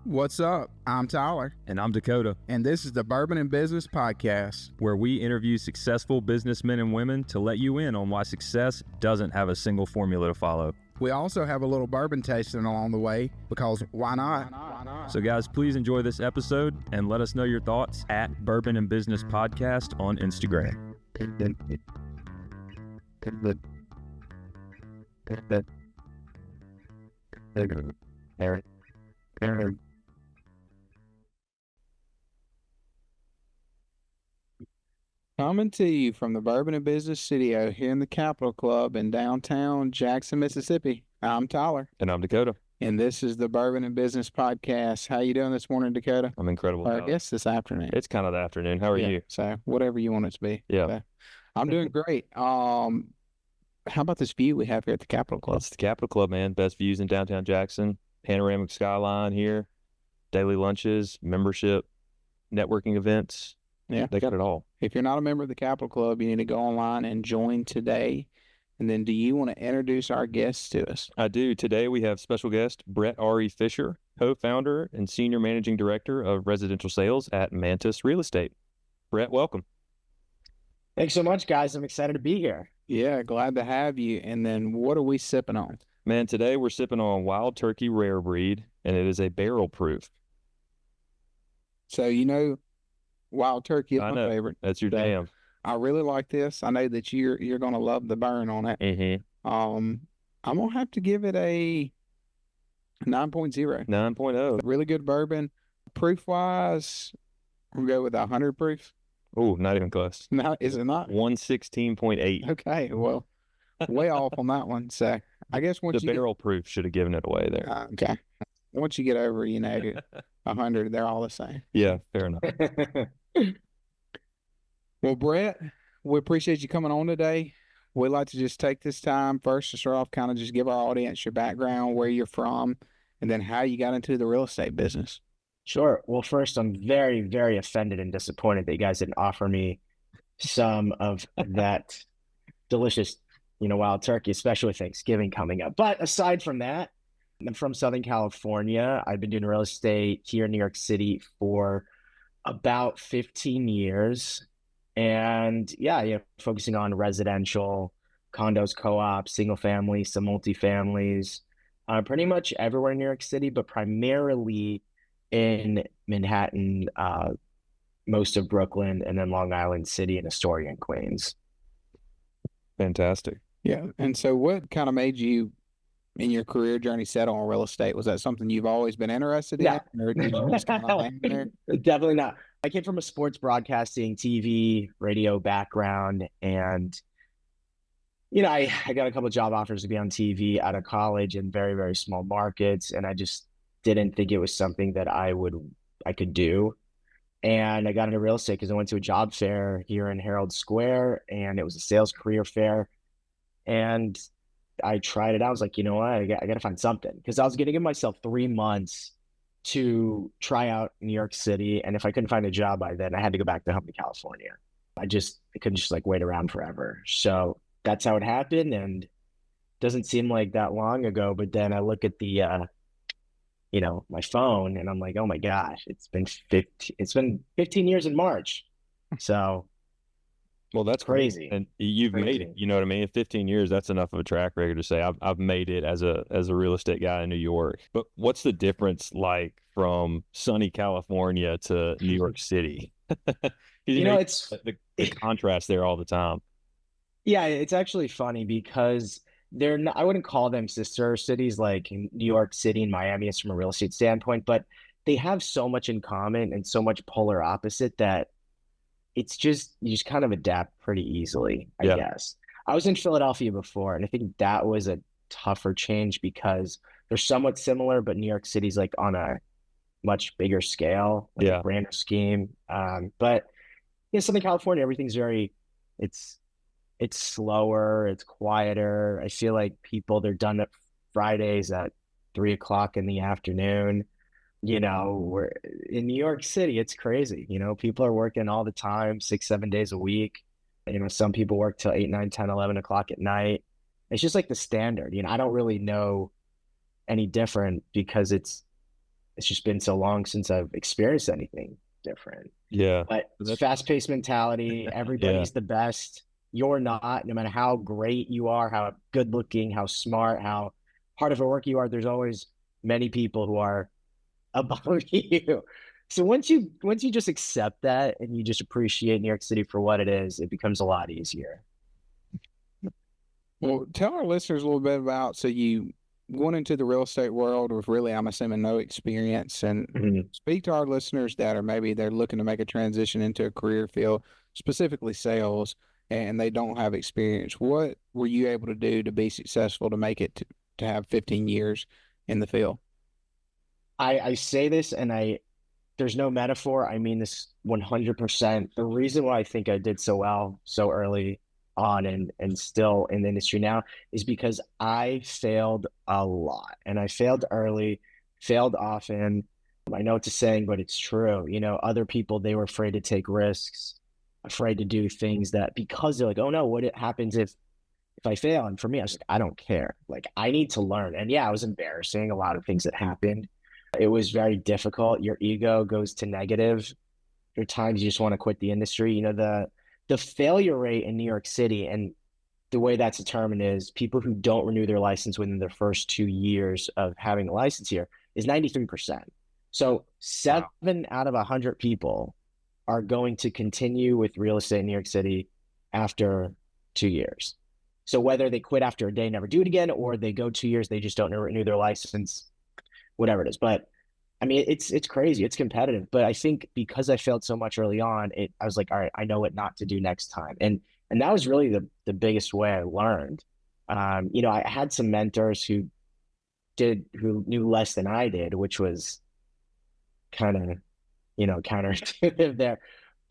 What's up? I'm Tyler. And I'm Dakota. And this is the Bourbon and Business Podcast, where we interview successful businessmen and women to let you in on why success doesn't have a single formula to follow. We also have a little bourbon tasting along the way, because why not? So guys, please enjoy this episode and let us know your thoughts at Bourbon and Business Podcast on Instagram. Coming to you from the Bourbon and Business Studio here in the Capitol Club in downtown Jackson, Mississippi. I'm Tyler. And I'm Dakota. And this is the Bourbon and Business Podcast. How you doing this morning, Dakota? I'm incredible. I guess this afternoon. It's kind of the afternoon. How are you? So whatever you want it to be. Yeah. So, I'm doing great. How about this view we have here at the Capitol Club? It's the Capitol Club, man. Best views in downtown Jackson. Panoramic skyline here. Daily lunches, membership, networking events. Yeah. They got it all. If you're not a member of the Capitol Club, you need to go online and join today. And then do you want to introduce our guests to us? I do. Today we have special guest Brett Art-Fischer, co-founder and senior managing director of residential sales at MANTUS Real Estate. Brett, welcome. Thanks so much, guys. I'm excited to be here. Yeah, glad to have you. And then what are we sipping on? Man, today we're sipping on Wild Turkey Rare Breed, and it is a barrel proof. So, Wild Turkey is my favorite. That's your jam. I really like this. I know that you're going to love the burn on it. Mm-hmm. I'm going to have to give it a 9.0. 9.0. Really good bourbon. Proof-wise, we'll go with 100 proof. Oh, not even close. No, is it not? 116.8. Okay, well, way off on that one. So I guess once the barrel proof should have given it away there. Okay. Once you get over, 100, they're all the same. Yeah, fair enough. Well, Brett, we appreciate you coming on today. We'd like to just take this time first to start off, kind of just give our audience your background, where you're from, and then how you got into the real estate business. Sure. Well, first, I'm very, very offended and disappointed that you guys didn't offer me some of that delicious, wild turkey, especially with Thanksgiving coming up. But aside from that, I'm from Southern California. I've been doing real estate here in New York City for about 15 years. And focusing on residential, condos, co-ops, single family, some multifamilies, pretty much everywhere in New York City, but primarily in Manhattan, most of Brooklyn, and then Long Island City and Astoria and Queens. Fantastic. Yeah. And so what kind of made you in your career journey settle on real estate? Was that something you've always been interested in? Or did you just kind of land there? Definitely not. I came from a sports broadcasting, TV, radio background, and I got a couple of job offers to be on TV out of college in very, very small markets, and I just didn't think it was something that I could do. And I got into real estate because I went to a job fair here in Herald Square, and it was a sales career fair, and I tried it out. I was like, I got to find something, because I was going to give myself 3 months to try out New York City. And if I couldn't find a job by then, I had to go back to home to California. I couldn't just wait around forever. So that's how it happened. And it doesn't seem like that long ago, but then I look at the, my phone, and I'm like, oh my gosh, it's been 15 years in March. So well, that's crazy. And you've made it, you know what I mean? In 15 years, that's enough of a track record to say I've made it as a real estate guy in New York. But what's the difference like from sunny California to New York City? It's the contrast there all the time. Yeah, it's actually funny because they're not, I wouldn't call them sister cities like New York City and Miami is from a real estate standpoint, but they have so much in common and so much polar opposite that it's just, you just kind of adapt pretty easily, I guess. I was in Philadelphia before, and I think that was a tougher change because they're somewhat similar, but New York City's on a much bigger scale, a grander scheme. But Southern California, everything's it's slower, it's quieter. I feel like they're done at Fridays at 3:00 in the afternoon. We're in New York City, it's crazy. People are working all the time, 6-7 days a week. Some people work till 8, 9, 10, 11 o'clock at night. It's just the standard. I don't really know any different because it's it's just been so long since I've experienced anything different. Yeah. But it's fast-paced mentality. Everybody's the best. You're not, no matter how great you are, how good looking, how smart, how hard of a work you are, there's always many people who are above you. So once you just accept that and you just appreciate New York City for what it is, it becomes a lot easier. Well, tell our listeners a little bit about, so you went into the real estate world with really, I'm assuming, no experience, and speak to our listeners that are maybe they're looking to make a transition into a career field, specifically sales, and they don't have experience. What were you able to do to be successful to make it to have 15 years in the field? I say this and there's no metaphor. I mean this 100%. The reason why I think I did so well so early on and still in the industry now is because I failed a lot, and I failed early, failed often. I know it's a saying, but it's true. You know, other people, they were afraid to take risks, afraid to do things that, because they're like, oh no, what happens if I fail? And for me, I was like, I don't care. Like, I need to learn. And yeah, it was embarrassing, a lot of things that happened. It was very difficult. Your ego goes to negative. There are times you just want to quit the industry. You know, the failure rate in New York City, and the way that's determined is people who don't renew their license within their first 2 years of having a license here is 93%. So 7 out of 100 people are going to continue with real estate in New York City after 2 years. So whether they quit after a day, never do it again, or they go 2 years, they just don't renew their license, whatever it is. But I mean, it's crazy. It's competitive. But I think because I failed so much early on, I was like, all right, I know what not to do next time. And that was really the biggest way I learned. You know, I had some mentors who knew less than I did, which was kind of, you know, counterintuitive there.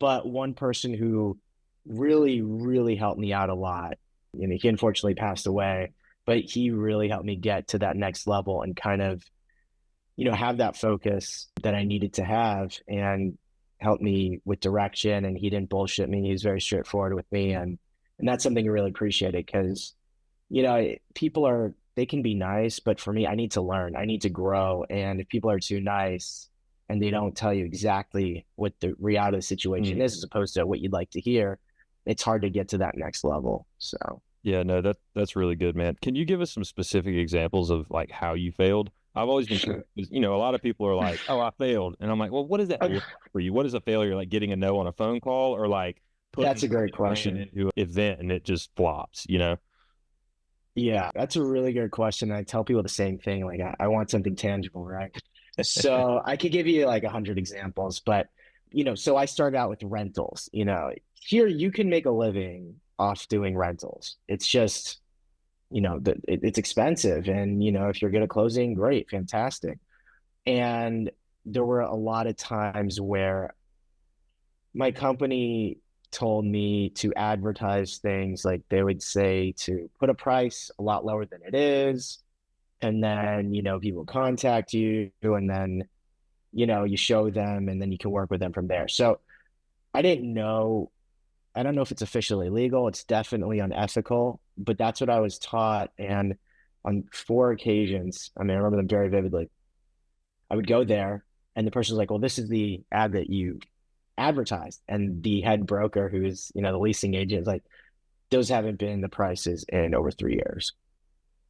But one person who really, really helped me out a lot, you know, he unfortunately passed away, but he really helped me get to that next level and kind of, you know, have that focus that I needed to have, and help me with direction. And he didn't bullshit me. He was very straightforward with me. And that's something I really appreciated, because, you know, they can be nice, but for me, I need to learn, I need to grow. And if people are too nice and they don't tell you exactly what the reality of the situation is, as opposed to what you'd like to hear, it's hard to get to that next level. So yeah, no, that's really good, man. Can you give us some specific examples of like how you failed? I've always been curious, you know, a lot of people are like, oh, I failed. And I'm like, well, what does that look like for you? What is a failure? Like getting a no on a phone call, or like that's a great question, into an event and it just flops, you know? Yeah, that's a really good question. I tell people the same thing. Like, I want something tangible, right? So I could give you like 100 examples, but, you know, so I started out with rentals. You know, here you can make a living off doing rentals. It's just, you know, it's expensive. And, you know, if you're good at closing, great, fantastic. And there were a lot of times where my company told me to advertise things, like they would say to put a price a lot lower than it is. And then, you know, people contact you, and then, you know, you show them, and then you can work with them from there. So I didn't know. I don't know if it's officially legal. It's definitely unethical, but that's what I was taught. And on 4 occasions, I mean, I remember them very vividly, I would go there and the person was like, well, this is the ad that you advertised. And the head broker, who's, you know, the leasing agent, is like, those haven't been the prices in over 3 years.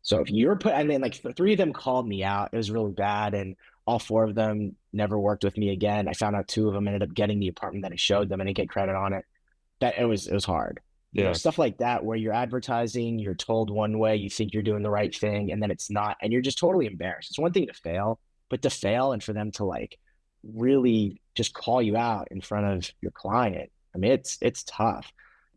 So if you're and then like 3 of them called me out. It was really bad. And all 4 of them never worked with me again. I found out 2 of them ended up getting the apartment that I showed them, and I didn't get credit on it. That it was hard. Yeah. You know, stuff like that, where you're advertising, you're told one way, you think you're doing the right thing, and then it's not, and you're just totally embarrassed. It's one thing to fail, but to fail and for them to like really just call you out in front of your client, I mean, it's tough.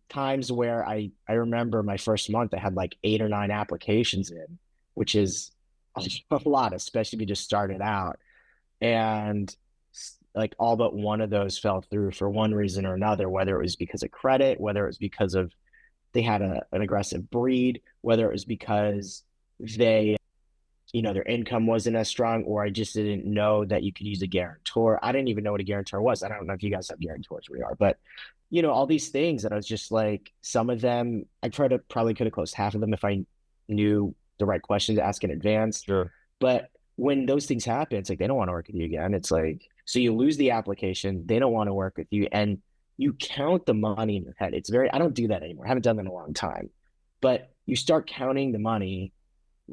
Times where I remember my first month, I had like 8 or 9 applications in, which is a lot, especially if you just started out. And like all but one of those fell through for one reason or another, whether it was because of credit, whether it was because of they had an aggressive breed, whether it was because they, you know, their income wasn't as strong, or I just didn't know that you could use a guarantor. I didn't even know what a guarantor was. I don't know if you guys have guarantors where you are, but, you know, all these things that I was just like, some of them, I probably could have closed half of them if I knew the right question to ask in advance. Sure. But when those things happen, it's like they don't want to work with you again. It's like, so you lose the application, they don't want to work with you, and you count the money in your head. It's very, I don't do that anymore. I haven't done that in a long time. But you start counting the money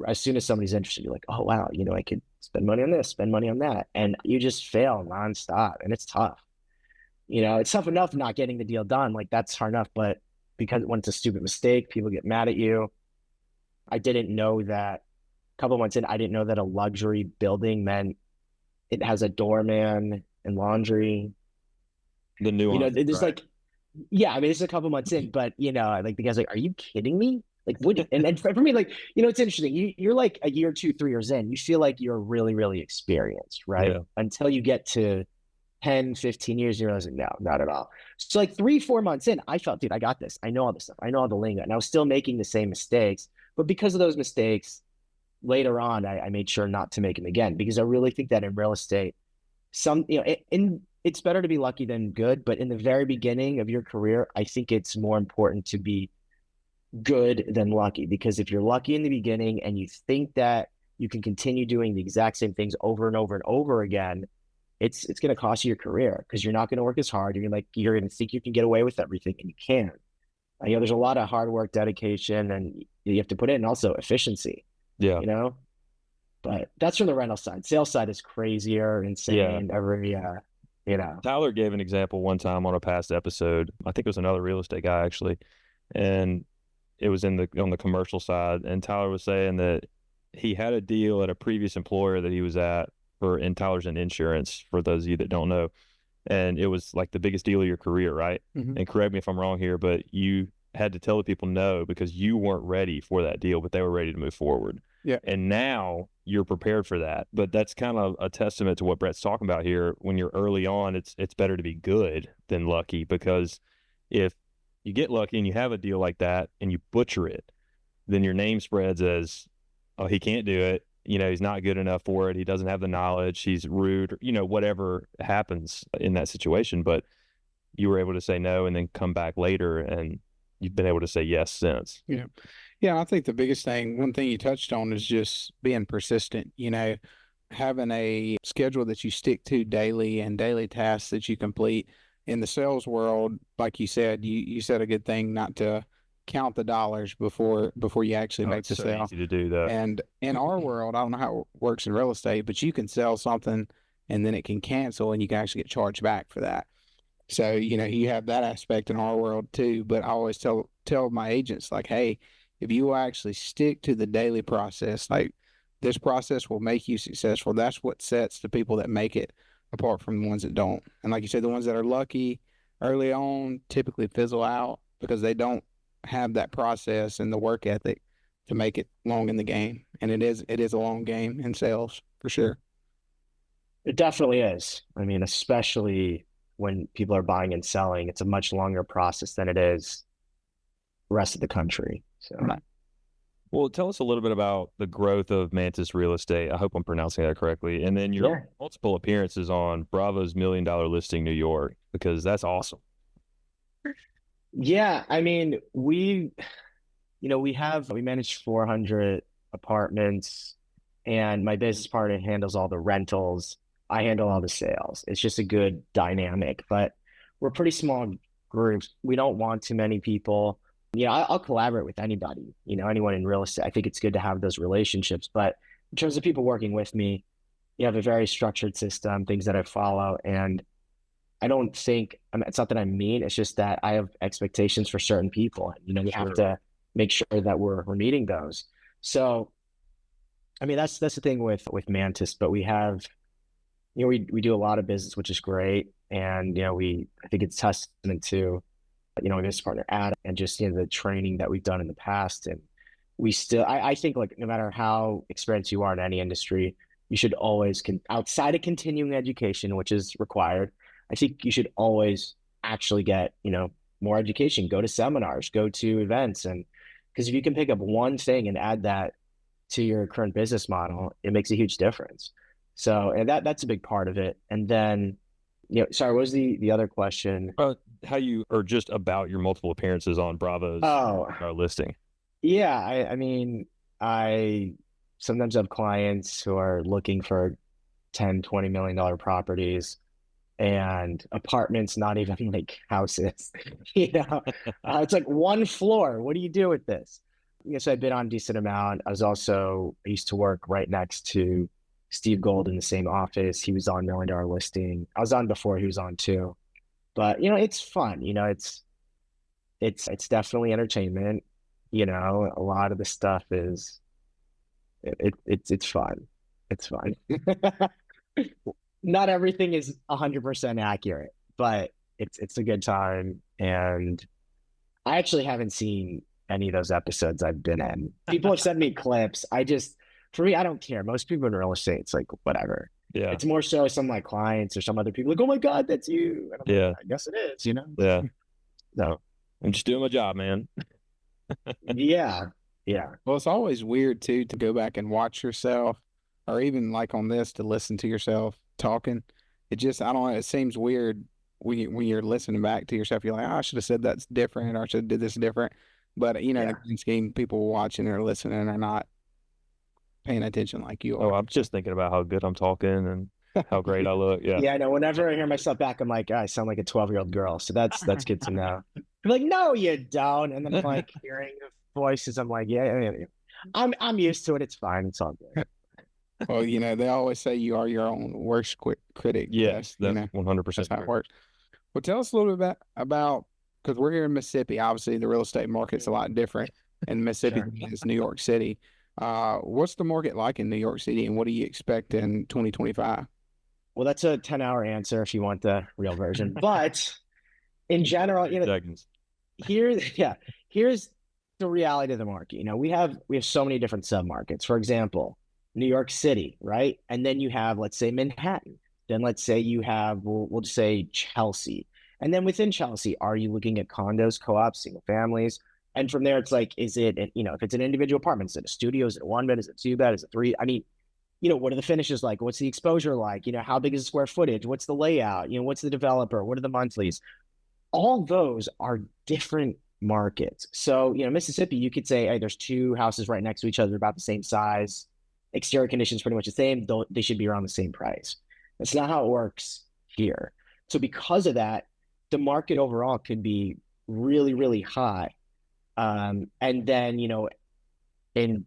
as soon as somebody's interested. You're like, oh wow, I could spend money on this, spend money on that. And you just fail nonstop. And it's tough. It's tough enough not getting the deal done. Like that's hard enough, but because when it's a stupid mistake, people get mad at you. I didn't know that a couple of months in, I didn't know that a luxury building meant it has a doorman and laundry. The nuance, there's right? Yeah, I mean, it's a couple months in, but like the guy's like, are you kidding me? Like, what? And for me, like, it's interesting. You're like a year, 2, 3 years in, you feel like you're really, really experienced, right? Yeah. Until you get to 10, 15 years, you're like, no, not at all. So like 3, 4 months in, I felt, dude, I got this. I know all this stuff. I know all the lingo. And I was still making the same mistakes. But because of those mistakes, later on, I made sure not to make them again, because I really think that in real estate, it's better to be lucky than good. But in the very beginning of your career, I think it's more important to be good than lucky, because if you're lucky in the beginning and you think that you can continue doing the exact same things over and over and over again, it's going to cost you your career, because you're not going to work as hard. You're going to think you can get away with everything, and you can't. There's a lot of hard work, dedication, and you have to put in, and also efficiency. Yeah. But that's from the rental side. Sales side is crazier, insane. Tyler gave an example one time on a past episode. I think it was another real estate guy actually, and it was on the commercial side. And Tyler was saying that he had a deal at a previous employer that he was at and Tyler's in insurance, for those of you that don't know. And it was like the biggest deal of your career, right? Mm-hmm. And correct me if I'm wrong here, but you had to tell the people no because you weren't ready for that deal, but they were ready to move forward. Yeah. And now you're prepared for that. But that's kind of a testament to what Brett's talking about here. When you're early on, it's better to be good than lucky, because if you get lucky and you have a deal like that and you butcher it, then your name spreads as, oh, he can't do it. He's not good enough for it. He doesn't have the knowledge. He's rude, whatever happens in that situation. But you were able to say no and then come back later, and you've been able to say yes since. Yeah. Yeah. I think the biggest thing, one thing you touched on, is just being persistent, having a schedule that you stick to daily and daily tasks that you complete. In the sales world, like you said, you said a good thing not to count the dollars before you actually make the sale. Easy to do that. And in our world, I don't know how it works in real estate, but you can sell something and then it can cancel and you can actually get charged back for that. So, you have that aspect in our world too. But I always tell my agents, like, hey, if you will actually stick to the daily process, like this process will make you successful. That's what sets the people that make it apart from the ones that don't. And like you said, the ones that are lucky early on typically fizzle out because they don't have that process and the work ethic to make it long in the game. And it is a long game in sales for sure. It definitely is. I mean, especially when people are buying and selling, it's a much longer process than it is the rest of the country. So, well, tell us a little bit about the growth of MANTUS Real Estate. I hope I'm pronouncing that correctly. And then your multiple appearances on Bravo's $1 Million Listing New York, because that's awesome. Yeah, I mean, we manage 400 apartments, and my business partner handles all the rentals. I handle all the sales. It's just a good dynamic, but we're pretty small groups. We don't want too many people. I'll collaborate with anybody, anyone in real estate. I think it's good to have those relationships, but in terms of people working with me, you have a very structured system, things that I follow, and I don't think, it's not that I'm mean. It's just that I have expectations for certain people. We have to make sure that we're meeting those. So, that's the thing with MANTUS, but we have, we do a lot of business, which is great. And, I think it's testament to, my business partner, Adam, and just, the training that we've done in the past. And we still, I think, like, no matter how experienced you are in any industry, you should always, outside of continuing education, which is required, I think you should always actually get, more education, go to seminars, go to events. And because if you can pick up one thing and add that to your current business model, it makes a huge difference. So, and that's a big part of it. And then, sorry, what was the other question? How you, or just about your multiple appearances on Bravo's listing. Yeah. sometimes I have clients who are looking for 10, $20 million properties and apartments, not even like houses. It's like one floor. What do you do with this? Yes, I bid on a decent amount. I used to work right next to Steve Gold in the same office. He was on $1 Million Listing. I was on before he was on too. But it's fun. It's definitely entertainment. A lot of the stuff is it's fun. It's fun. Not everything is 100% accurate, but it's a good time. And I actually haven't seen any of those episodes I've been in. People have sent me clips. For me, I don't care. Most people in real estate, it's like whatever. Yeah. It's more so some of my clients or some other people like, oh my God, that's you. And I'm like, I guess it is, Yeah. No. I'm just doing my job, man. Yeah. Well, it's always weird too to go back and watch yourself, or even like on this to listen to yourself talking. It just, I don't know, it seems weird when you're listening back to yourself. You're like, oh, I should have said that's different, or I should have did this different. But in the grand scheme, people watching or listening are not paying attention like you are. Oh, I'm just thinking about how good I'm talking and how great I look. Yeah. Yeah, I know. Whenever I hear myself back, I'm like, I sound like a 12-year-old girl. So that's good to know. I'm like, no, you don't. And then I'm like hearing the voices. I'm like, yeah. I'm used to it. It's fine. It's all good. Well, they always say you are your own worst critic. Yes, that's 100% that's how it works. Well, tell us a little bit about, because we're here in Mississippi. Obviously, the real estate market's a lot different in Mississippi than it's New York City. What's the market like in New York City, and what do you expect in 2025? Well, that's a 10-hour answer if you want the real version. But in general, here's the reality of the market. We have so many different submarkets. For example, New York City, right? And then you have, let's say, Manhattan. Then let's say you have, we'll just say Chelsea. And then within Chelsea, are you looking at condos, co-ops, single families? And from there, it's like, is it, if it's an individual apartment, is it a studio? Is it a 1-bed? Is it 2-bed? Is it 3? I mean, what are the finishes like? What's the exposure like? How big is the square footage? What's the layout? What's the developer? What are the monthlies? All those are different markets. So, Mississippi, you could say, hey, there's 2 houses right next to each other, about the same size. Exterior conditions pretty much the same. They should be around the same price. That's not how it works here. So because of that, the market overall could be really, really high. And then, in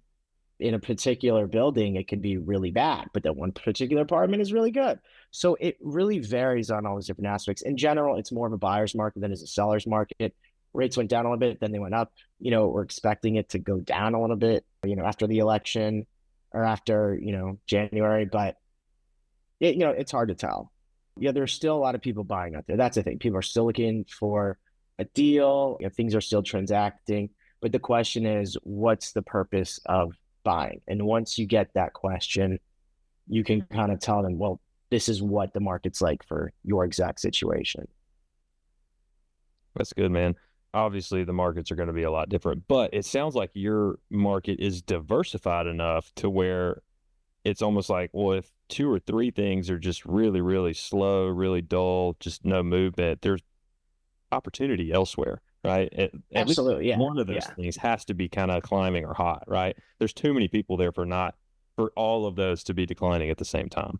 a particular building, it could be really bad, but that one particular apartment is really good. So it really varies on all those different aspects. In general, it's more of a buyer's market than is a seller's market. Rates went down a little bit, then they went up. We're expecting it to go down a little bit, after the election or after, January, but it's hard to tell. Yeah, there's still a lot of people buying out there. That's the thing. People are still looking for a deal. Things are still transacting. But the question is, what's the purpose of buying? And once you get that question, you can kind of tell them, well, this is what the market's like for your exact situation. That's good, man. Obviously, the markets are going to be a lot different, but it sounds like your market is diversified enough to where it's almost like, well, if 2 or 3 things are just really, really slow, really dull, just no movement, there's opportunity elsewhere, right? Absolutely, yeah. One of those things has to be kind of climbing or hot, right? There's too many people there for all of those to be declining at the same time.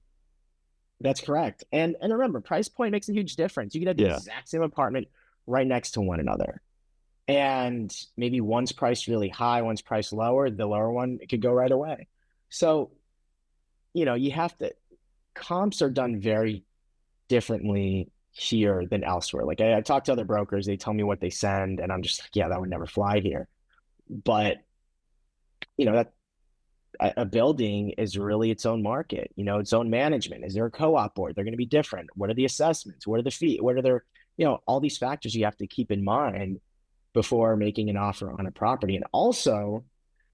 That's correct. And remember, price point makes a huge difference. You can have the exact same apartment right next to one another. And maybe one's priced really high, one's priced lower. The lower one, it could go right away. So, you have to, comps are done very differently here than elsewhere. Like I talk to other brokers, they tell me what they send, and I'm just like, yeah, that would never fly here. But, that a building is really its own market, its own management. Is there a co-op board? They're going to be different. What are the assessments? What are the fees? What are their, all these factors you have to keep in mind before making an offer on a property. And also,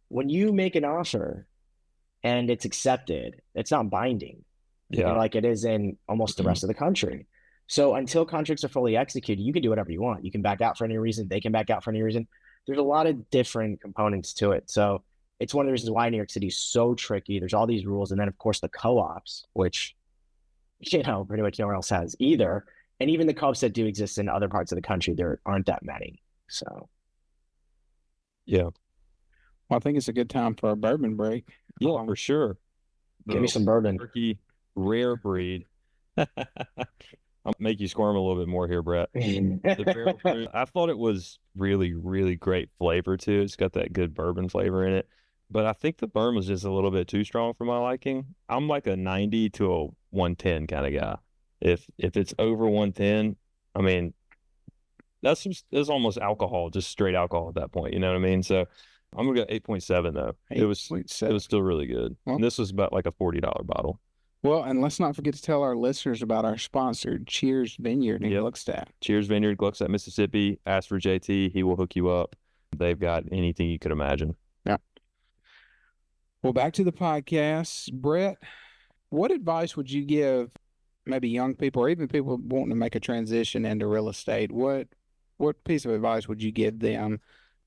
when you make an offer and it's accepted, it's not binding, like it is in almost the rest of the country. So until contracts are fully executed, you can do whatever you want. You can back out for any reason. They can back out for any reason. There's a lot of different components to it. So it's one of the reasons why New York City is so tricky. There's all these rules. And then, of course, the co-ops, which, pretty much nowhere else has either. And even the co-ops that do exist in other parts of the country, there aren't that many. So, yeah. Well, I think it's a good time for a bourbon break. Yeah, for sure. Give me some bourbon. Turkey rare breed. I'll make you squirm a little bit more here, Brett. The barrel proof, I thought it was really, really great flavor too. It's got that good bourbon flavor in it. But I think the burn was just a little bit too strong for my liking. I'm like a 90 to a 110 kind of guy. If it's over 110, I mean, that's almost alcohol, just straight alcohol at that point. You know what I mean? So I'm gonna go 8.7 though. It was still really good. Well, and this was about like a $40 bottle. Well, and let's not forget to tell our listeners about our sponsor, Cheers Vineyard in Gluckstadt. Cheers Vineyard, Gluckstadt, Mississippi. Ask for JT. He will hook you up. They've got anything you could imagine. Yeah. Well, back to the podcast. Brett, what advice would you give maybe young people or even people wanting to make a transition into real estate? What piece of advice would you give them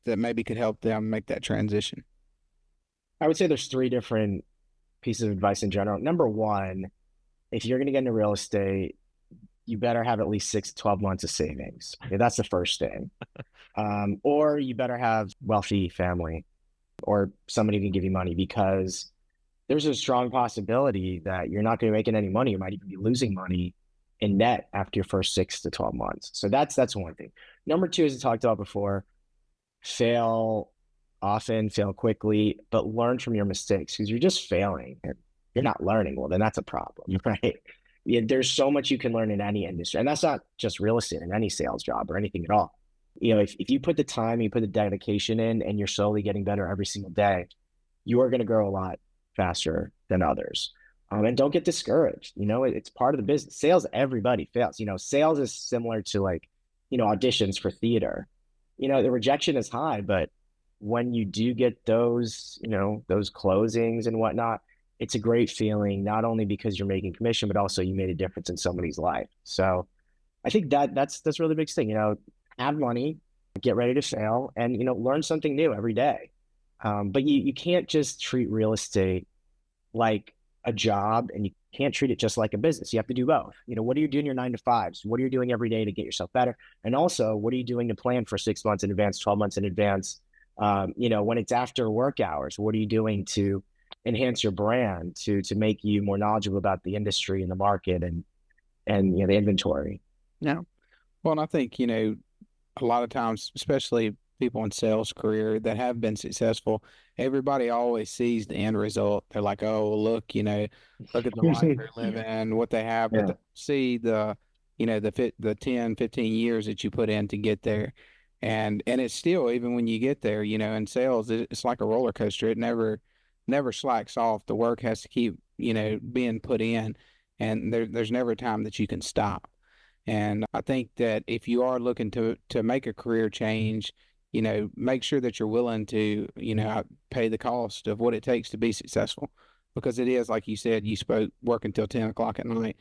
that maybe could help them make that transition? I would say there's 3 different pieces of advice in general. Number one, if you're going to get into real estate, you better have at least 6 to 12 months of savings. Yeah, that's the first thing. Or you better have wealthy family or somebody who can give you money, because there's a strong possibility that you're not going to be making any money. You might even be losing money in net after your first 6 to 12 months. So that's one thing. Number 2, as I talked about before, fail often, fail quickly, but learn from your mistakes, because you're just failing and you're not learning. Well, then that's a problem, right? Yeah, there's so much you can learn in any industry. And that's not just real estate, in any sales job or anything at all. You know, if you put the time, you put the dedication in, and you're slowly getting better every single day, you are going to grow a lot faster than others. And don't get discouraged. You know, it's part of the business. Sales, everybody fails. You know, sales is similar to like, you know, auditions for theater. You know, the rejection is high, but when you do get those, you know, those closings and whatnot, it's a great feeling, not only because you're making commission, but also you made a difference in somebody's life. So I think that's really the biggest thing. You know, have money, get ready to fail, and, you know, learn something new every day. But you can't just treat real estate like a job, and you can't treat it just like a business. You have to do both. You know, what are you doing your 9 to 5s? What are you doing every day to get yourself better? And also, what are you doing to plan for 6 months in advance, 12 months in advance? You know, when it's after work hours, what are you doing to enhance your brand, to make you more knowledgeable about the industry and the market and you know, the inventory? Yeah. Well, and I think, you know, a lot of times, especially people in sales career that have been successful, everybody always sees the end result. They're like, oh, look, you know, look at the life they're living, what they have, but they see the, you know, the 10, 15 years that you put in to get there. And it's still, even when you get there, you know, in sales, it's like a roller coaster. It never slacks off. The work has to keep, you know, being put in, and there's never a time that you can stop. And I think that if you are looking to make a career change, you know, make sure that you're willing to, you know, pay the cost of what it takes to be successful, because it is, like you said, you spoke, work until 10 o'clock at night,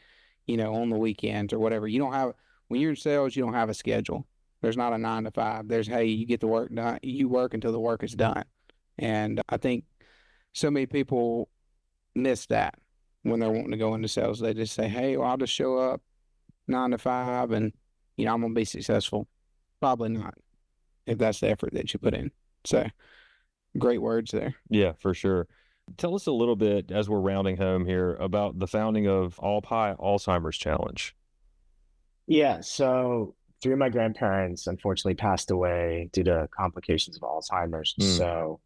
you know, on the weekends or whatever. You don't have, when you're in sales, you don't have a schedule. There's not a 9 to 5. There's, hey, you get the work done. You work until the work is done. And I think so many people miss that when they're wanting to go into sales. They just say, hey, well, I'll just show up 9 to 5 and, you know, I'm going to be successful. Probably not, if that's the effort that you put in. So great words there. Yeah, for sure. Tell us a little bit, as we're rounding home here, about the founding of All Pie Alzheimer's Challenge. Yeah, so 3 of my grandparents unfortunately passed away due to complications of Alzheimer's. So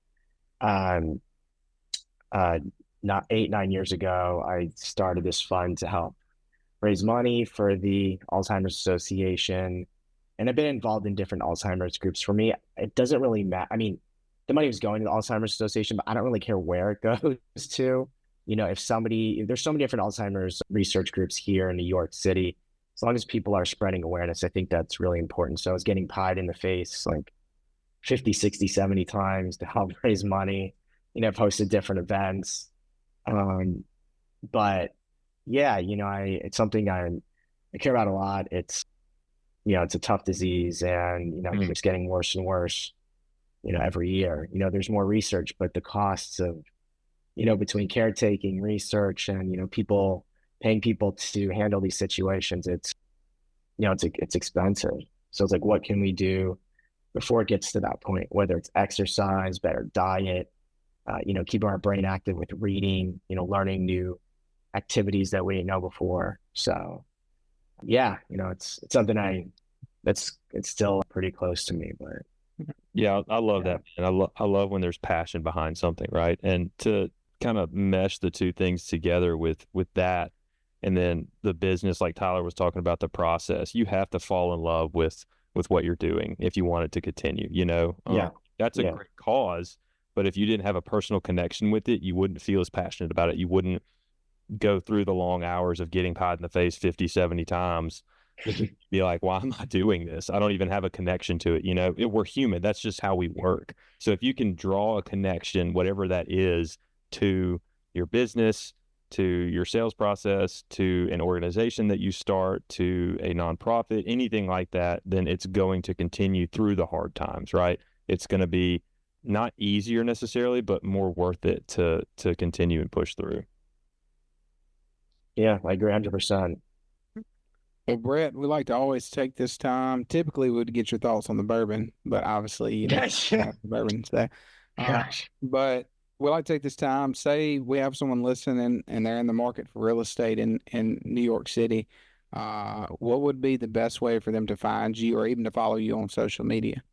not 8-9 years ago, I started this fund to help raise money for the Alzheimer's Association. And I've been involved in different Alzheimer's groups. For me, it doesn't really matter. I mean, the money was going to the Alzheimer's Association, but I don't really care where it goes to. You know, if there's so many different Alzheimer's research groups here in New York City, as long as people are spreading awareness, I think that's really important. So I was getting pied in the face like 50, 60, 70 times to help raise money. You know, I've hosted different events. But yeah, you know, it's something I care about a lot. It's, you know, it's a tough disease, and, you know, it's getting worse and worse, you know, every year. You know, there's more research, but the costs of, you know, between caretaking, research, and, you know, paying people to handle these situations, it's, you know, it's expensive. So it's like, what can we do before it gets to that point? Whether it's exercise, better diet, keeping our brain active with reading, learning new activities that we didn't know before. So yeah, it's something it's still pretty close to me, but yeah, I love that. And I love when there's passion behind something, right? And to kind of mesh the two things together with that, and then the business, like Tyler was talking about, the process, you have to fall in love with what you're doing if you want it to continue, that's a great cause, but if you didn't have a personal connection with it, you wouldn't feel as passionate about it. You wouldn't go through the long hours of getting pied in the face 50, 70 times. Be like, why am I doing this? I don't even have a connection to it. We're human. That's just how we work. So if you can draw a connection, whatever that is, to your business, to your sales process, to an organization that you start, to a nonprofit, anything like that, then it's going to continue through the hard times, right? It's going to be not easier necessarily, but more worth it to continue and push through. Yeah, I agree 100%. Well, Brett, we like to always take this time. Typically, we'd get your thoughts on the bourbon, but obviously, you don't have the bourbon today. But we like to take this time. Say we have someone listening and they're in the market for real estate in New York City. What would be the best way for them to find you or even to follow you on social media?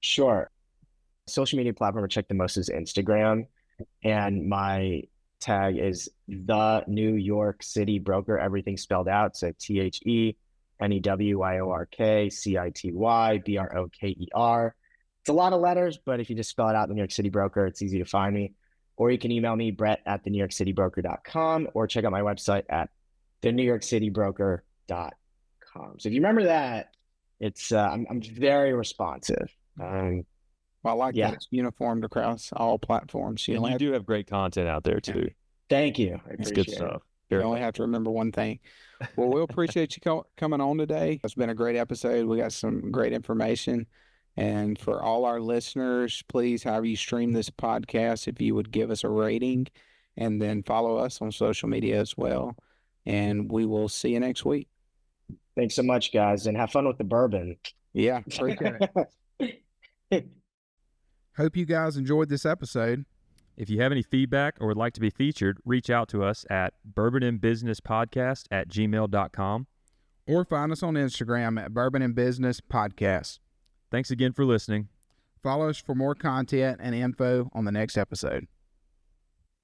Sure. Social media platform I check the most is Instagram, and my tag is the New York City Broker, everything spelled out. So TheNewYorkCityBroker. It's a lot of letters, but if you just spell it out, the New York City Broker, it's easy to find me. Or you can email me, brett@thenewyorkcitybroker.com, or check out my website at thenewyorkcitybroker.com. So if you remember that, it's I'm very responsive. Well, I like that it's uniformed across all platforms. You do have great content out there too. Thank you. It's good stuff. You only have to remember one thing. Well, we'll appreciate you coming on today. It's been a great episode. We got some great information. And for all our listeners, please, however you stream this podcast, if you would give us a rating and then follow us on social media as well. And we will see you next week. Thanks so much, guys, and have fun with the bourbon. Yeah, appreciate it. Hope you guys enjoyed this episode. If you have any feedback or would like to be featured, reach out to us at bourbonandbusinesspodcast@gmail.com. Or find us on Instagram at Bourbon and Business Podcast. Thanks again for listening. Follow us for more content and info on the next episode.